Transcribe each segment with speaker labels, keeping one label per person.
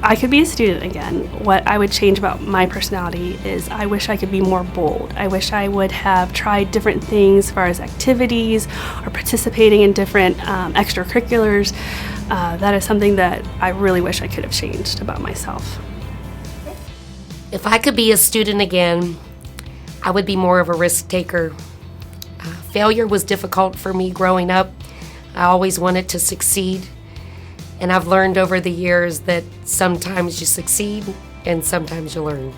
Speaker 1: I could be a student again, what I would change about my personality is I wish I could be more bold. I wish I would have tried different things as far as activities or participating in different extracurriculars. That is something that I really wish I could have changed about myself.
Speaker 2: If I could be a student again, I would be more of a risk taker. Failure was difficult for me growing up. I always wanted to succeed. And I've learned over the years that sometimes you succeed and sometimes you learn.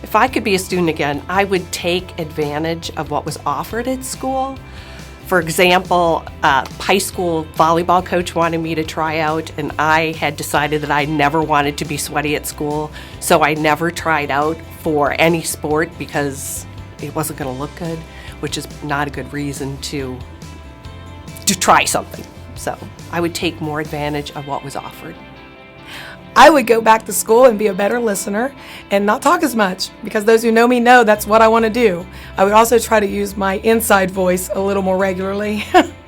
Speaker 3: If I could be a student again, I would take advantage of what was offered at school. For example, a high school volleyball coach wanted me to try out, and I had decided that I never wanted to be sweaty at school, so I never tried out for any sport because it wasn't going to look good, which is not a good reason to try something. So I would take more advantage of what was offered.
Speaker 4: I would go back to school and be a better listener and not talk as much, because those who know me know that's what I want to do. I would also try to use my inside voice a little more regularly.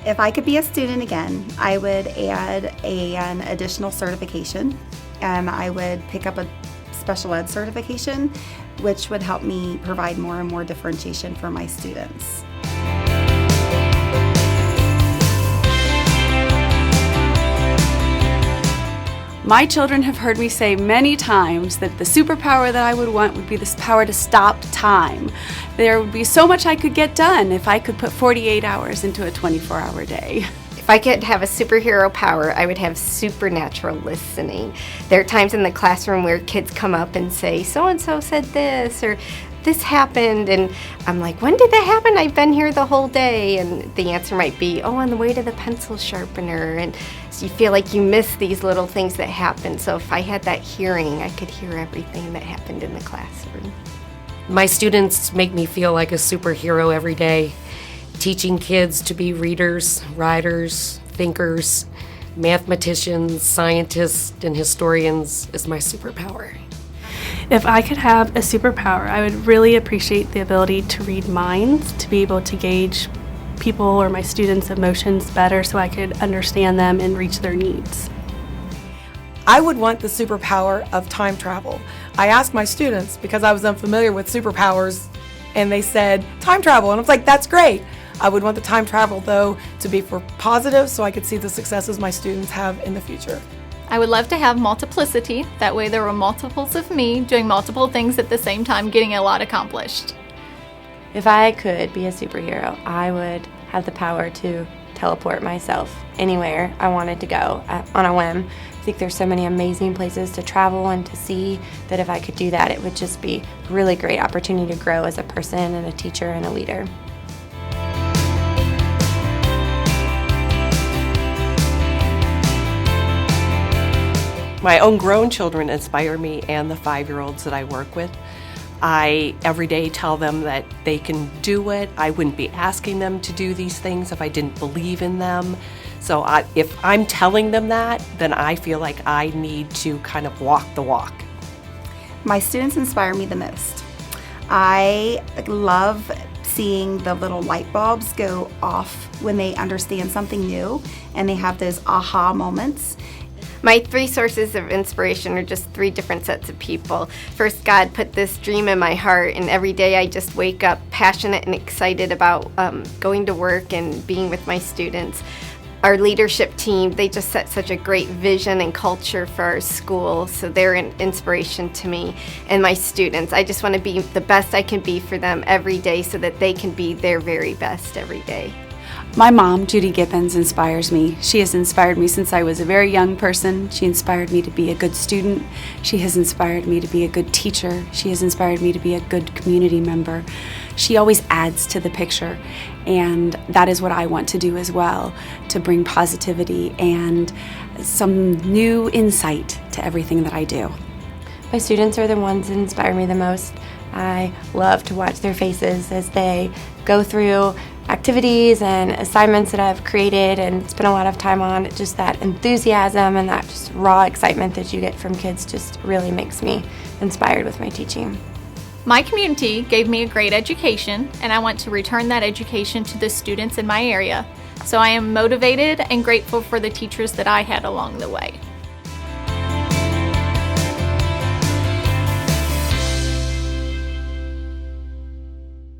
Speaker 5: If I could be a student again, I would add an additional certification. I would pick up a special ed certification, which would help me provide more and more differentiation for my students.
Speaker 6: My children have heard me say many times that the superpower that I would want would be this power to stop time. There would be so much I could get done if I could put 48 hours into a 24-hour day.
Speaker 7: If I could have a superhero power, I would have supernatural listening. There are times in the classroom where kids come up and say, so-and-so said this, or this happened, and I'm like, when did that happen? I've been here the whole day. And the answer might be, oh, on the way to the pencil sharpener. And so you feel like you miss these little things that happen. So if I had that hearing, I could hear everything that happened in the classroom.
Speaker 2: My students make me feel like a superhero every day. Teaching kids to be readers, writers, thinkers, mathematicians, scientists, and historians is my superpower.
Speaker 1: If I could have a superpower, I would really appreciate the ability to read minds, to be able to gauge people or my students' emotions better so I could understand them and reach their needs.
Speaker 4: I would want the superpower of time travel. I asked my students because I was unfamiliar with superpowers, and they said time travel, and I was like, that's great. I would want the time travel, though, to be for positive so I could see the successes my students have in the future.
Speaker 8: I would love to have multiplicity. That way there were multiples of me doing multiple things at the same time, getting a lot accomplished.
Speaker 9: If I could be a superhero, I would have the power to teleport myself anywhere I wanted to go on a whim. I think there's so many amazing places to travel and to see that if I could do that, it would just be a really great opportunity to grow as a person and a teacher and a leader.
Speaker 3: My own grown children inspire me, and the 5-year-olds that I work with. I every day tell them that they can do it. I wouldn't be asking them to do these things if I didn't believe in them. So if I'm telling them that, then I feel like I need to kind of walk the walk.
Speaker 5: My students inspire me the most. I love seeing the little light bulbs go off when they understand something new and they have those aha moments.
Speaker 7: My 3 sources of inspiration are just 3 different sets of people. First, God put this dream in my heart, and every day I just wake up passionate and excited about going to work and being with my students. Our leadership team, they just set such a great vision and culture for our school, so they're an inspiration to me. And my students, I just want to be the best I can be for them every day so that they can be their very best every day.
Speaker 6: My mom, Judy Gibbons, inspires me. She has inspired me since I was a very young person. She inspired me to be a good student. She has inspired me to be a good teacher. She has inspired me to be a good community member. She always adds to the picture, and that is what I want to do as well, to bring positivity and some new insight to everything that I do.
Speaker 9: My students are the ones that inspire me the most. I love to watch their faces as they go through activities and assignments that I've created and spent a lot of time on. Just that enthusiasm and that just raw excitement that you get from kids just really makes me inspired with my teaching.
Speaker 8: My community gave me a great education, and I want to return that education to the students in my area. So I am motivated and grateful for the teachers that I had along the way.